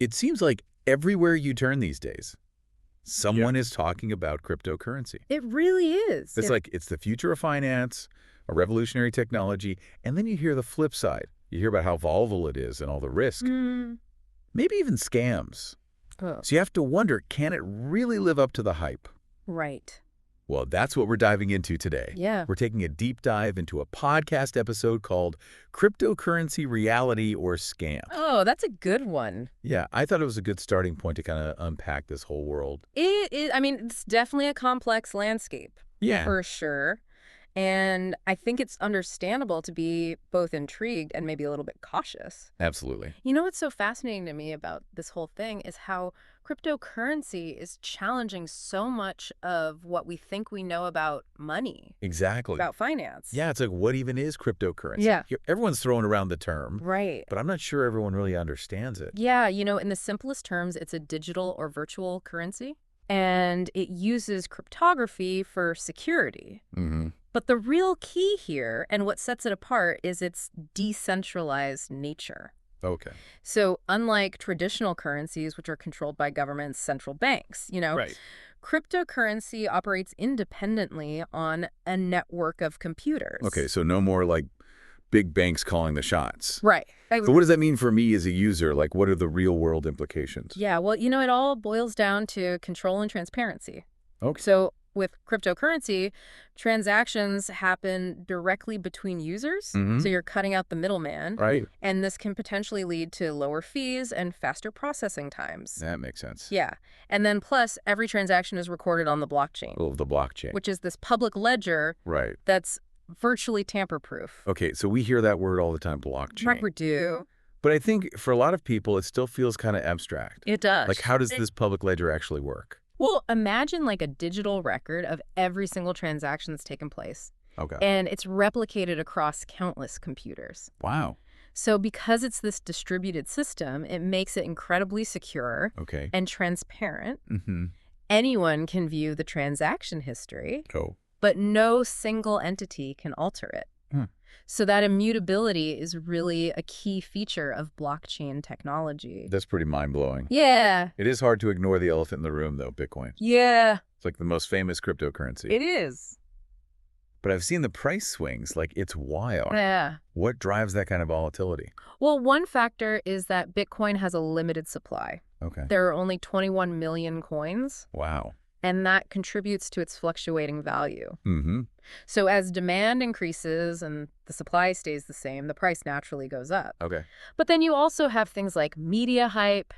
It seems like everywhere you turn these days, someone is talking about cryptocurrency. It really is. It's like it's the future of finance, a revolutionary technology, and then you hear the flip side. You hear about how volatile it is and all the risk, Mm. maybe even scams. Oh, So you have to wonder, can it really live up to the hype? right. Well, that's what we're diving into today. Yeah. We're taking a deep dive into a podcast episode called Cryptocurrency Reality or Scam. Oh, that's a good one. Yeah, I thought it was a good starting point to kind of unpack this whole world. It is, I mean, it's definitely a complex landscape. Yeah. For sure. And I think it's understandable to be both intrigued and maybe a little bit cautious. Absolutely. You know what's so fascinating to me about this whole thing is how cryptocurrency is challenging so much of what we think we know about money, Exactly. about finance. Yeah, it's like, what even is cryptocurrency? Yeah. Everyone's throwing around the term, Right. but I'm not sure everyone really understands it. Yeah, in the simplest terms, it's a digital or virtual currency, and it uses cryptography for security. Mm-hmm. But the real key here, and what sets it apart, is its decentralized nature. Okay. So unlike traditional currencies, which are controlled by governments, central banks, Right. cryptocurrency operates independently on a network of computers. Okay, so no more like big banks calling the shots. Right. So what does that mean for me as a user? Like, what are the real world implications? Yeah, well, it all boils down to control and transparency. Okay. So with cryptocurrency, transactions happen directly between users. Mhm. So you're cutting out the middleman. Right. And this can potentially lead to lower fees and faster processing times. That makes sense. Yeah. And then plus, every transaction is recorded on the blockchain, Oh, the blockchain. which is this public ledger Right. that's virtually tamper-proof. Okay, so we hear that word all the time, blockchain. Right, we do. But I think for a lot of people, it still feels kind of abstract. It does. Like, how does this public ledger actually work? Well, imagine like a digital record of every single transaction that's taken place. Okay. And it's replicated across countless computers. Wow. So because it's this distributed system, it makes it incredibly secure Okay. and transparent. Mm-hmm. Anyone can view the transaction history, Oh. but no single entity can alter it. Hmm. So that immutability is really a key feature of blockchain technology. That's pretty mind-blowing. Yeah. It is hard to ignore the elephant in the room, though, Bitcoin. Yeah. It's like the most famous cryptocurrency. It is. But I've seen the price swings. Like, it's wild. Yeah. What drives that kind of volatility? Well, one factor is that Bitcoin has a limited supply. Okay. There are only 21 million coins, Wow. and that contributes to its fluctuating value. Mm-hmm. So as demand increases and the supply stays the same, the price naturally goes up. Okay. But then you also have things like media hype,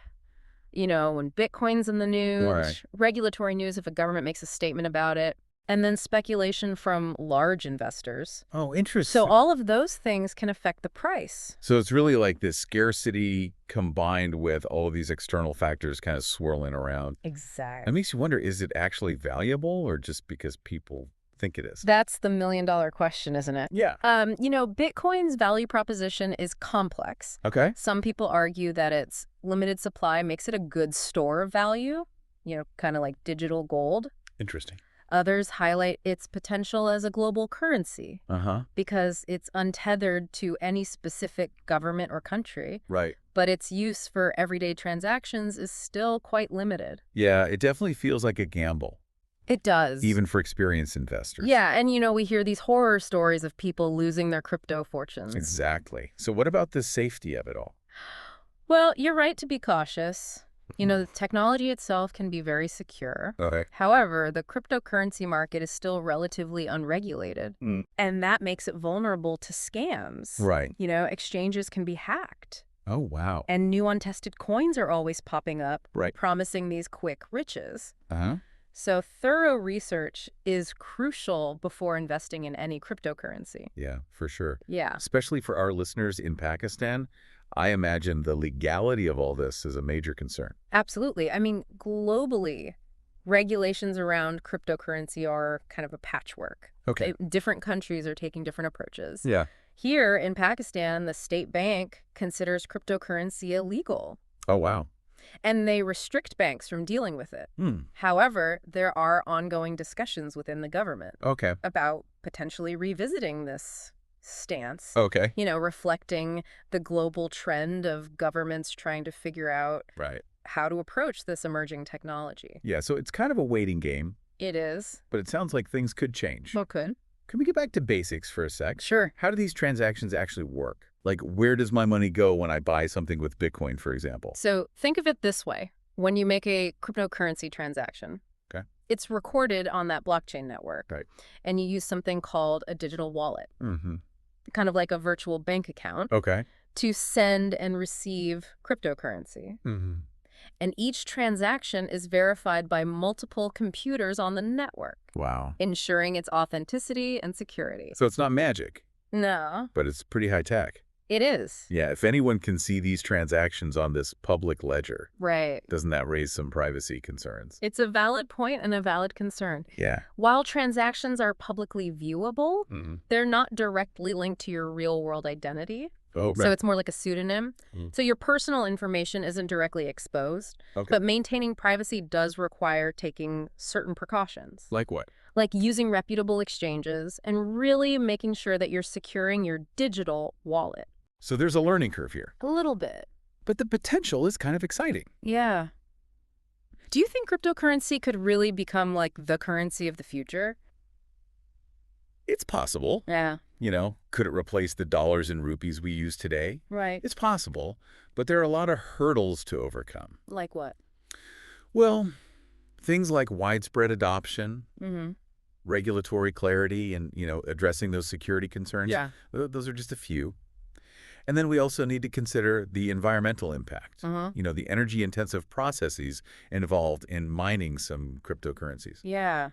when Bitcoin's in the news, Right. regulatory news if a government makes a statement about it, and then speculation from large investors. Oh, interesting. So all of those things can affect the price. So it's really like this scarcity combined with all of these external factors kind of swirling around. Exactly. It makes you wonder, is it actually valuable or just because people think it is? That's the million-dollar question, isn't it? Yeah. Bitcoin's value proposition is complex. Okay. Some people argue that its limited supply makes it a good store of value, kind of like digital gold. Interesting. Others highlight its potential as a global currency Uh-huh. because it's untethered to any specific government or country, Right. but its use for everyday transactions is still quite limited. Yeah, it definitely feels like a gamble, It does. even for experienced investors. Yeah, and we hear these horror stories of people losing their crypto fortunes. Exactly. So what about the safety of it all? Well, you're right to be cautious. The technology itself can be very secure. Okay. However, the cryptocurrency market is still relatively unregulated, and that makes it vulnerable to scams. Right. Exchanges can be hacked, Oh, wow. and new untested coins are always popping up, Right. promising these quick riches. Uh-huh. So thorough research is crucial before investing in any cryptocurrency. Yeah, for sure. Yeah. Especially for our listeners in Pakistan, I imagine the legality of all this is a major concern. Absolutely. I mean, globally, regulations around cryptocurrency are kind of a patchwork. Okay. Different countries are taking different approaches. Yeah. Here in Pakistan, the state bank considers cryptocurrency illegal, Oh, wow. and they restrict banks from dealing with it. Hmm. However, there are ongoing discussions within the government Okay. about potentially revisiting this stance, Okay. reflecting the global trend of governments trying to figure out Right. how to approach this emerging technology. Yeah, so it's kind of a waiting game, It is. but it sounds like things could change. Well, could. Can we get back to basics for a sec? Sure. How do these transactions actually work? Like, where does my money go when I buy something with Bitcoin, for example? So think of it this way. When you make a cryptocurrency transaction, Okay. it's recorded on that blockchain network. Right. And you use something called a digital wallet, Mm-hmm. kind of like a virtual bank account, Okay. to send and receive cryptocurrency. Mm-hmm. And each transaction is verified by multiple computers on the network, Wow. ensuring its authenticity and security. So it's not magic, No, but it's pretty high tech. it is. Yeah, if anyone can see these transactions on this public ledger, Right. doesn't that raise some privacy concerns? It's a valid point and a valid concern. Yeah. While transactions are publicly viewable, Mm-hmm. they're not directly linked to your real-world identity. Oh, So it's more like a pseudonym. Mm. So your personal information isn't directly exposed, Okay. but maintaining privacy does require taking certain precautions, Like what? like using reputable exchanges and really making sure that you're securing your digital wallet. So there's a learning curve here, A little bit. but the potential is kind of exciting. Yeah. Do you think cryptocurrency could really become like the currency of the future? It's possible. Yeah. Could it replace the dollars and rupees we use today? Right. It's possible, but there are a lot of hurdles to overcome. Like what? Well, things like widespread adoption, Mm-hmm. regulatory clarity, and, addressing those security concerns. Yeah. Those are just a few. And then we also need to consider the environmental impact, Uh-huh. the energy-intensive processes involved in mining some cryptocurrencies. Yeah.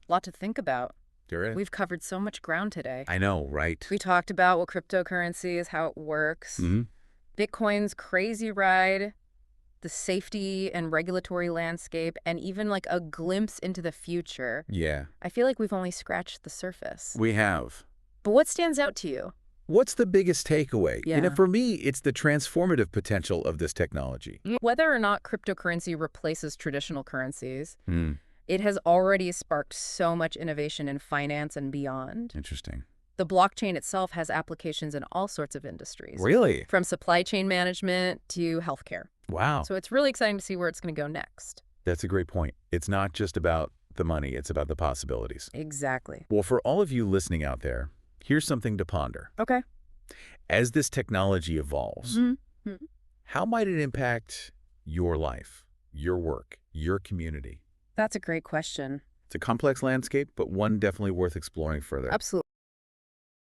Lot to think about. There is. We've covered so much ground today. I know, right? We talked about what cryptocurrency is, how it works, Mm-hmm. Bitcoin's crazy ride, the safety and regulatory landscape, and even like a glimpse into the future. Yeah, I feel like we've only scratched the surface. we have. But what stands out to you? What's the biggest takeaway? Yeah. For me, it's the transformative potential of this technology. Whether or not cryptocurrency replaces traditional currencies, Hmm. it has already sparked so much innovation in finance and beyond. Interesting. The blockchain itself has applications in all sorts of industries, Really? from supply chain management to healthcare. Wow. So it's really exciting to see where it's going to go next. That's a great point. It's not just about the money, it's about the possibilities. Exactly. Well, for all of you listening out there, here's something to ponder. Okay. As this technology evolves, Mm-hmm. how might it impact your life, your work, your community? That's a great question. It's a complex landscape, but one definitely worth exploring further. Absolutely.